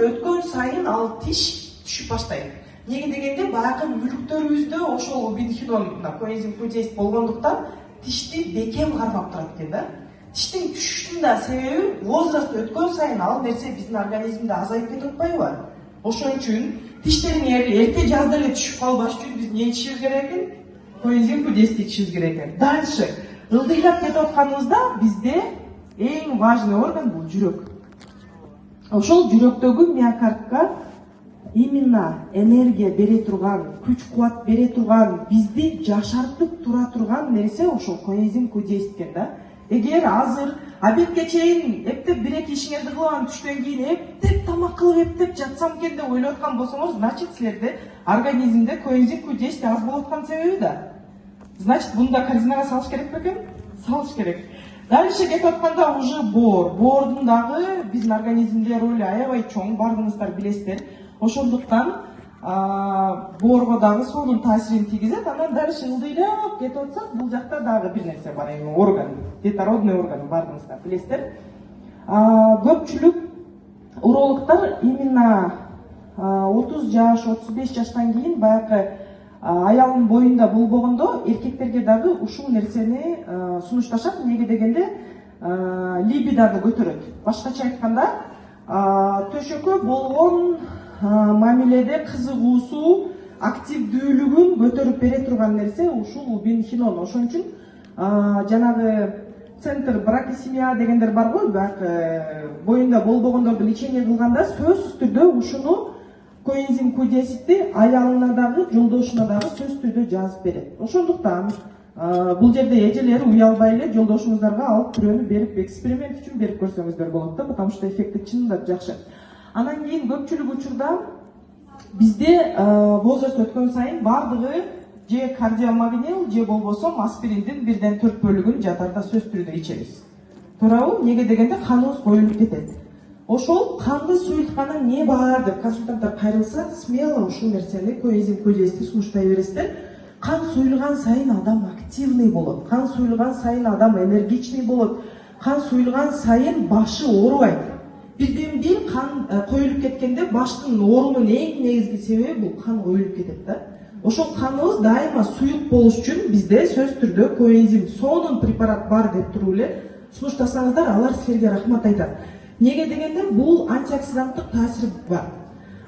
өткөн сайын ал тиш түшүп баштайт. Неге дегенде баягы мүлүктөрүбүздө ошол бенхинон коэнзим Q10 болгондуктан тишти бекем кармап турат экен да. Тиштин түшүшүнүн да себеби возраст өткөн сайын ал нерсе биздин организмде азайып кетип атпайбы? Ошон үчүн тиштериң эрте жазда эле түшүп калбаш үчүн биз не ичишибиз керек экен? Коэнзим Q10 ичишибиз керек экен. Дальше ылдыйлап кетип атканыбызда бизде эң важный орган бул жүрөк. Ошол жүрөктөгү миокардка именно энергия бере турган, күч-кубат бере турган, бизди жашартып тура турган нерсе ошол коэнзим Q10 экен да. Эгер азыр обедке чейин эптеп 1-2 ишиңерди кылып анан түштөн кийин эптеп тамак кылып эптеп жатсам экен деп ойлоп аткан болсоңор, значит силерде организмде коэнзим Q10 аз болуп аткан себеби да. Значит, буну да корзинага салыш керек бекен? Салыш керек. Дальше кетип атканда уже боор. Боордун дагы биздин организмде ролу аябай чоң, бардыгыңыздар билесиздер. Ошондуктан боорго дагы суунун таасирин тийгизет. Анан дальше ылдыйлап кетип атсак, бул жакта дагы бир нерсе бар, эми орган, детородный орган, бардыгыңыздар билесиздер. Көпчүлүк урологдор именно 30 жаш, 35 жаштан кийин баягы аялдын боюнда болбогондо эркектерге дагы ушул нерсени сунушташат. Неге дегенде либидону көтөрөт. Башкача айтканда, төшөккө болгон мамиледе кызыгуусу, активдүүлүгүн көтөрүп бере турган нерсе ушул бенхинон. Ошон үчүн жанагы центр бракисемия дегендер бар го, баягы боюнда болбогондорду лечение кылганда сөзсүз түрдө ушуну коэнзим Q10 аялына дагы, жолдошуна дагы сөзсүз түрдө жазып берет. Ошондуктан бул жерде эжелер уялбай эле жолдошуңуздарга алып бирөөнү берип, эксперимент үчүн берип көрсөңүздөр болот да, потому что эффекти чынында жакшы. Анан кийин көпчүлүк учурда бизде возраст өткөн сайын бардыгы же кардиомагнил же болбосо аспириндин 1/4 бөлүгүн жатарда сөзсүз түрдө ичебиз. Туурабы? Неге дегенде каныбыз коюлуп кетет. Ошол канды суйутканда не бар деп консультанттар кайрылса, смело ушул нерсени коэнзим Q10 сунуштай бересиздер. Кан суйулган сайын адам активный болот. Кан суйулган сайын адам энергичный болот. Кан суйулган сайын башы оорубайт. Бирден-бир кан коюлуп кеткенде баштын оорунун эң негизги себеби бул кан коюлуп кетет да. Ошол каныбыз дайыма суюк болуш үчүн бизде сөзсүз түрдө коэнзим сонун препарат бар деп туруп эле сунуштасаңыздар, алар силерге рахмат айтат. Неге дегенде бул антиоксиданттык таасири бар.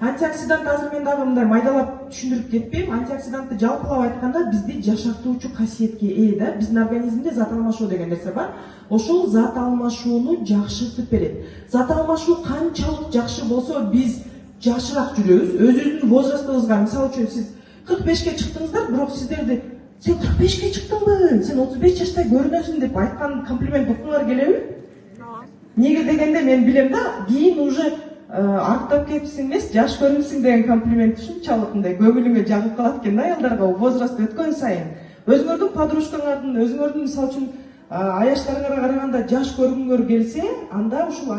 Антиоксидант азыр мен дагы мындай майдалап түшүндүрүп кетпейм. Антиоксидантты жалпылап айтканда бизди жашартуучу касиетке ээ да. Биздин организмде зат алмашуу деген нерсе бар. Ошол зат алмашууну жакшыртып берет. Зат алмашуу канчалык жакшы болсо биз жашыраак жүрөбүз. Өзүбүздүн возрастыбызга, мисалы үчүн сиз 45ке чыктыңыздар, бирок сиздерди сен 45ке чыктыңбы, сен 35 жаштай көрүнөсүң деп айткан комплимент уккуңар келеби? Неге дегенде мен билем да, кийин уже арттап кетипсиң эмес, жаш көрүнсүң деген комплимент ушунчалык мындай көңүлүңө жагып калат экен да аялдарга возраст өткөн сайын. Өзүңөрдүн подружкаңардын, өзүңөрдүн мисалы үчүн аяштарыңарга караганда жаш көргүңөр келсе, анда ушул